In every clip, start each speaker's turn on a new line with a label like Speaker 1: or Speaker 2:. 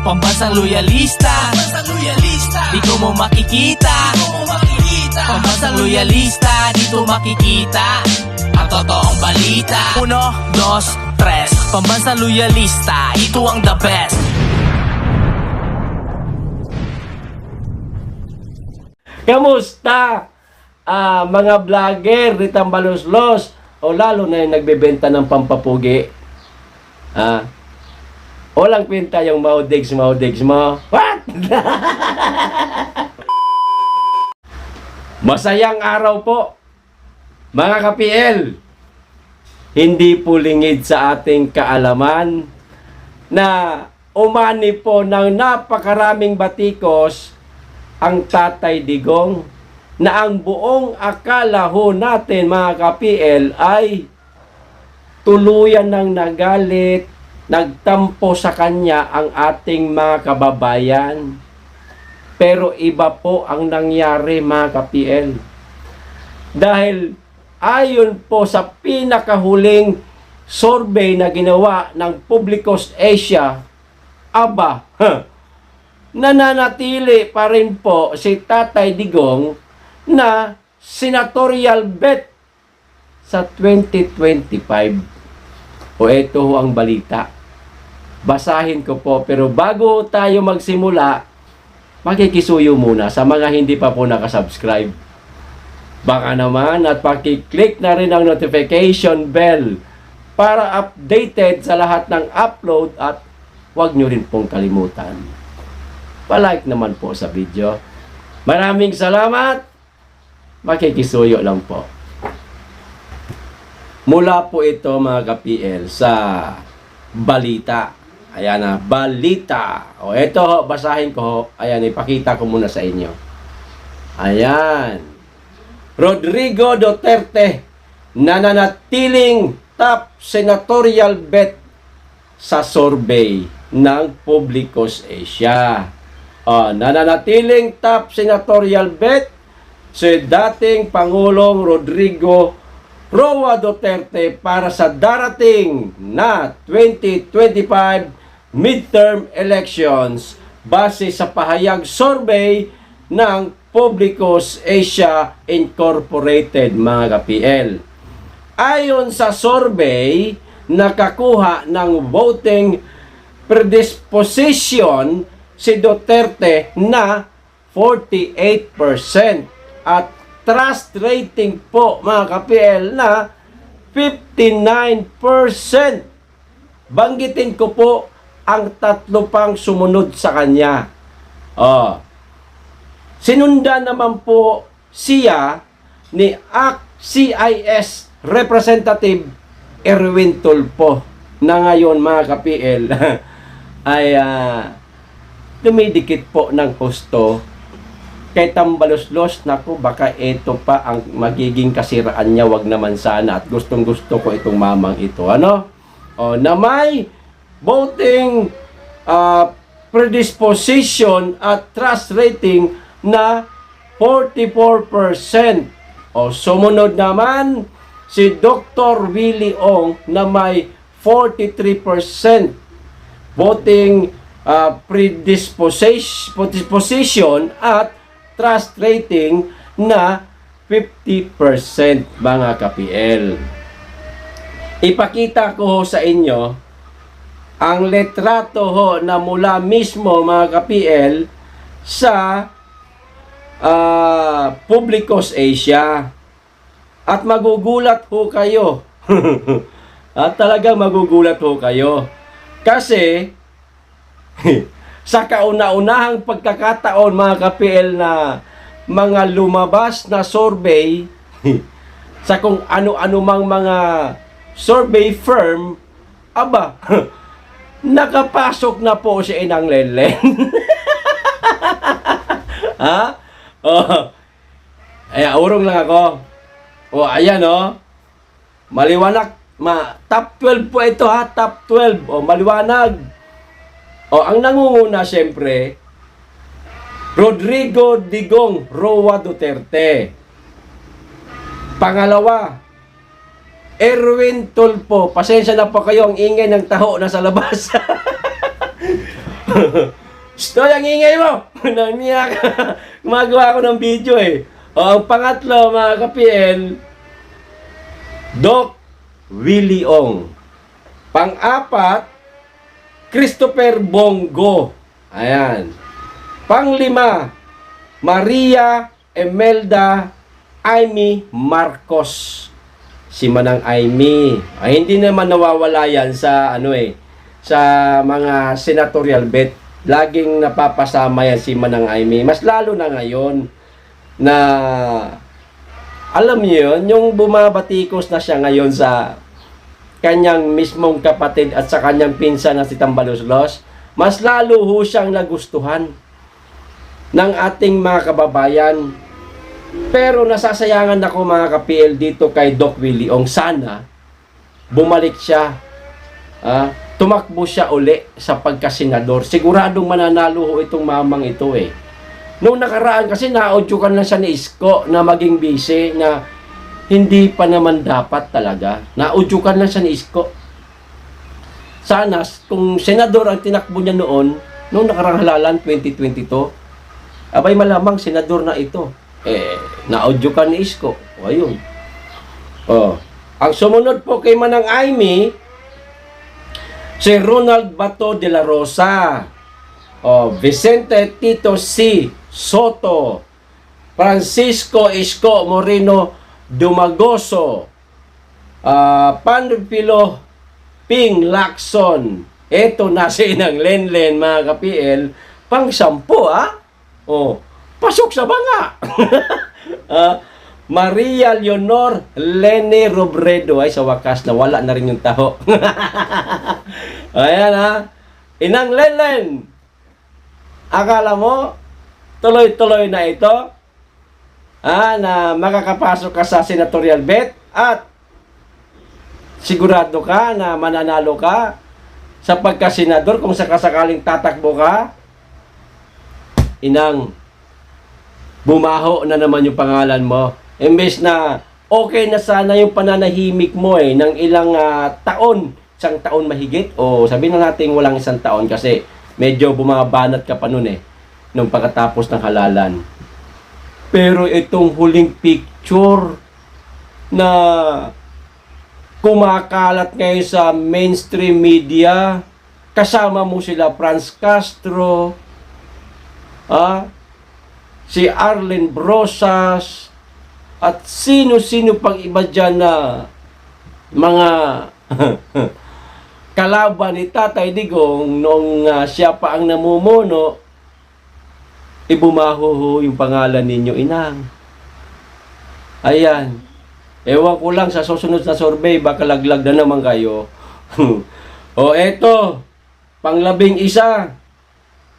Speaker 1: Pambansang loyalista, dito mo makikita. Pambansang loyalista, dito makikita ang totoong balita. 1, 2, 3, Pambansang loyalista, ito ang the best.
Speaker 2: Kamusta? Mga vlogger, Ritang Baluslos, o lalo na yung nagbebenta ng pampapugi. Walang kwenta yung maudigs mo. What? Masayang araw po, mga ka-PL. Hindi po lingid sa ating kaalaman na umani po ng napakaraming batikos ang Tatay Digong, na ang buong akala ho natin, mga ka-PL, ay tuluyan ng nagalit, nagtampo sa kanya ang ating mga kababayan. Pero iba po ang nangyari, mga ka-PL. Dahil ayon po sa pinakahuling survey na ginawa ng Publicos Asia, nananatili pa rin po si Tatay Digong na senatorial bet sa 2025. O ito ho ang balita. Basahin ko po, pero bago tayo magsimula, makikisuyo muna sa mga hindi pa po nakasubscribe. Baka naman at pakiclick na rin ang notification bell para updated sa lahat ng upload, at huwag nyo rin pong kalimutan palike naman po sa video. Maraming salamat. Makikisuyo lang po. Mula po ito, mga ka-PL, sa balita. Ayan na, balita. O ito, basahin ko. Ayan, ipakita ko muna sa inyo. Ayan. Rodrigo Duterte nananatiling top senatorial bet sa survey ng Publicos Asia. Nananatiling top senatorial bet si dating Pangulong Rodrigo Roa Duterte para sa darating na 2025 midterm elections base sa pahayag survey ng Publicos Asia Incorporated, mga ka-PL. Ayon sa survey, nakakuha ng voting predisposition si Duterte na 48% at trust rating po, mga ka-PL, na 59%. Banggitin ko po ang tatlo pang sumunod sa kanya. Sinundan naman po siya ni CIS Representative Erwin Tulfo, na ngayon, mga ka-PL, ay dumidikit po ng husto kay Tambaluslos. Naku, baka ito pa ang magiging kasiraan niya, wag naman sana, at gustong gusto ko itong mamang ito, na may voting predisposition at trust rating na 44%. Sumunod naman si Dr. Willie Ong na may 43% voting predisposition at trust rating na 50%, mga ka-PL. Ipakita ko sa inyo ang letrato ho na mula mismo, mga ka-PL, sa Publicos Asia. At magugulat ho kayo. At talagang magugulat ho kayo. Kasi sa kauna-unahang pagkakataon, mga ka-PL, na mga lumabas na survey sa kung ano-ano mang mga survey firm, nakapasok na po si Inang Lenlen. Urong lang ako. Ayan, maliwanag. Top 12 po ito, top 12. Maliwanag. Ang nangunguna, siyempre, Rodrigo Digong Roa Duterte. Pangalawa, Erwin Tulfo. Pasensya na po kayo, ang ingay ng taho na sa labas. Stoy, ang ingay mo! Naniyak. Gumagawa ako ng video eh. O, ang pangatlo, mga ka-PL, Doc Willie Ong. Pang-apat, Christopher Bongo. Ayan. Pang-lima, Maria Emelda Aimee Marcos. Si Manang Aimee. Ay, hindi naman nawawala yan sa sa mga senatorial bet. Laging napapasama yan si Manang Aimee. Mas lalo na ngayon na alam niyo yun, yung bumabatikos na siya ngayon sa kanyang mismong kapatid at sa kanyang pinsan na si Tambaloslos, mas lalo ho siyang nagustuhan ng ating mga kababayan. Pero nasasayangan ako, mga ka-PL, dito kay Doc Willie Ong. Sana bumalik siya. Tumakbo siya uli sa pagkasenador. Siguradong mananalo ho itong mamang ito eh. Noong nakaraan kasi naudyukan lang siya ni Isko na maging vice na hindi pa naman dapat talaga. Naudyukan lang siya ni Isko. Sana kung senador ang tinakbo niya noong nakarang halalan 2022, abay malamang senador na ito. Naudyukan ni Isko. O ayun. Ang sumunod po kay Manang Aimee, si Ronald Bato de la Rosa, Vicente Tito C. Soto, Francisco Isko Moreno Dumagoso, Panfilo Ping Lacson. Ito na si Inang Lenlen, mga ka-PL, pang-sampu pasok sa banga. Maria Leonor Lene Robredo. Ay, sa wakas, nawala na rin yung taho. Ayan Inang Lenlen, akala mo, tuloy-tuloy na ito, na makakapasok ka sa senatorial bet at sigurado ka na mananalo ka sa pagkasenador kung sakasakaling tatakbo ka. Inang, bumaho na naman yung pangalan mo. Imbes na okay na sana yung pananahimik mo ng ilang taon, isang taon mahigit, o sabihin na natin walang isang taon kasi medyo bumabanat ka pa nun nung pagkatapos ng halalan. Pero itong huling picture na kumakalat ngayon sa mainstream media, kasama mo sila Franz Castro, si Arlen Brosas, at sino-sino pang iba dyan na mga kalaban ni Tatay Digong noong siya pa ang namumuno, ibumaho yung pangalan ninyo, Inang. Ayan. Ewan ko lang sa susunod na survey, baka laglag na naman kayo. Eto, pang-11,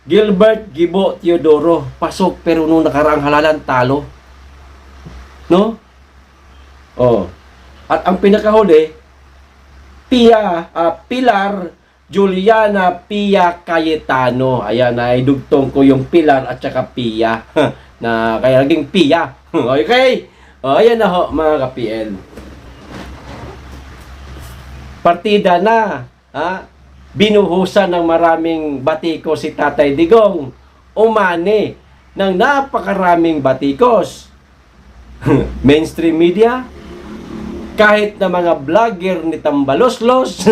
Speaker 2: Gilbert Gibo Teodoro, pasok, pero nung nakaraang halalan, talo. No? At ang pinakahuli, Pilar Juliana Pia Cayetano. Ayan, naidugtong ko yung Pilar at saka Pia. Na kaya naging Pia. Okay? Ayan na ho, mga ka-PL. Partida na. Binuhusan ng maraming batiko si Tatay Digong. Umani ng napakaraming batikos. Mainstream media, kahit na mga vlogger ni Tambaloslos,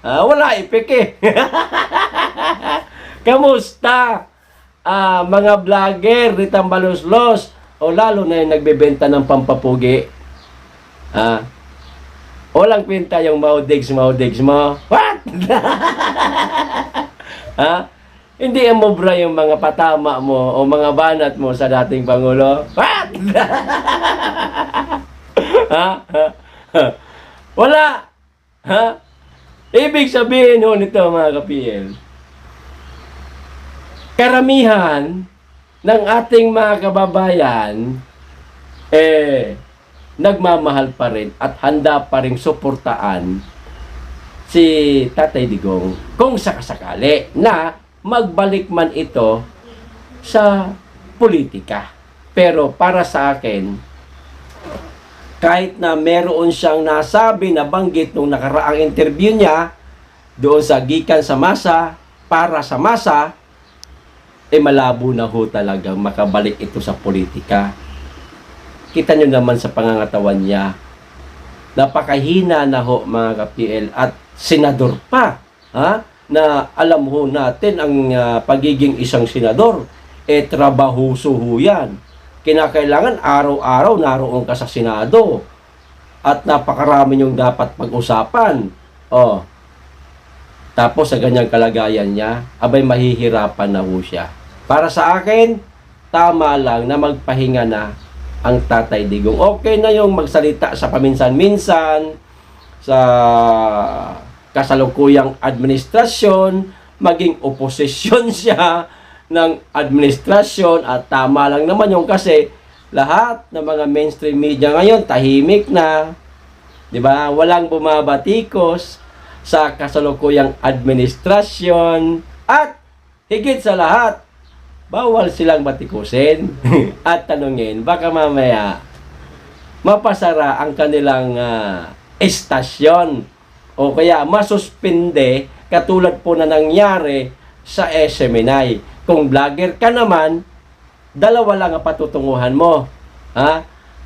Speaker 2: wala epeke. Kamusta? Mga vlogger ni Tambaloslos, o lalo na yung nagbebenta ng pampapugi. Walang pinta yung maudigs mo. What? Hindi mobra yung mga patama mo o mga banat mo sa dating Pangulo. What? Wala. Ibig sabihin nito, mga ka-PL, karamihan ng ating mga kababayan nagmamahal pa rin at handa pa rin suportaan si Tatay Digong kung sakasakali na magbalik man ito sa politika. Pero para sa akin, kahit na meron siyang nasabi na banggit nung nakaraang interview niya doon sa Gikan sa Masa, para sa masa, malabo na ho talaga makabalik ito sa politika. Kita nyo naman sa pangangatawan niya, napakahina na ho mga ka-PL at senador pa. Na alam ho natin ang pagiging isang senador, trabahuso ho yan. Kinakailangan araw-araw naroon ka sa Senado at napakarami yung dapat pag-usapan. Tapos sa ganyang kalagayan niya, abay mahihirapan na ho siya. Para sa akin, tama lang na magpahinga na ang Tatay Digong. Okay na yung magsalita sa paminsan-minsan, sa kasalukuyang administrasyon, maging oposisyon siya ng administrasyon, at tama lang naman yung kasi lahat ng mga mainstream media ngayon tahimik na, 'di ba? Walang bumabatikos sa kasalukuyang administrasyon, at higit sa lahat, bawal silang batikusin at tanungin. Baka mamaya mapasara ang kanilang estasyon o kaya masuspinde katulad po na nangyari sa SMNI. Kung vlogger ka naman, dalawa lang ang patutunguhan mo.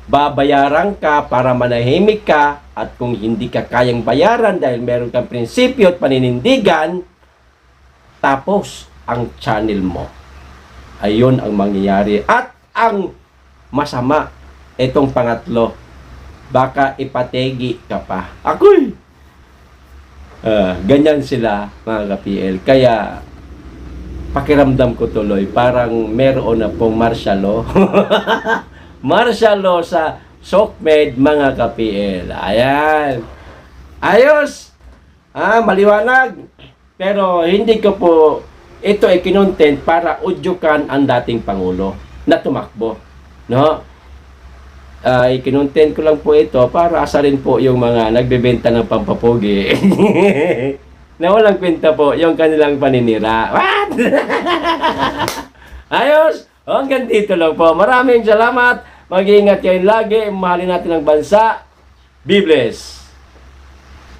Speaker 2: Babayaran ka para manahimik ka, at kung hindi ka kayang bayaran dahil meron kang prinsipyo at paninindigan, tapos ang channel mo. Ayun ang mangyayari. At ang masama, itong pangatlo, baka ipategi ka pa. Ako'y! Ganyan sila, mga ka-PL. Kaya, pakiramdam ko tuloy, parang meron na pong martial law. Martial law sa SOCMED, mga ka-PL. Ayan. Ayos! Maliwanag. Pero hindi ko po ito ay kinontent para udyukan ang dating Pangulo na tumakbo. No? Kinontent ko lang po ito para asarin po yung mga nagbebenta ng pampapugi. Na walang kwenta po yung kanilang paninira. What? Ayos! Hanggang dito lang po. Maraming salamat. Mag-iingat kayo lagi. Mahalin natin ang bansa. Be blessed.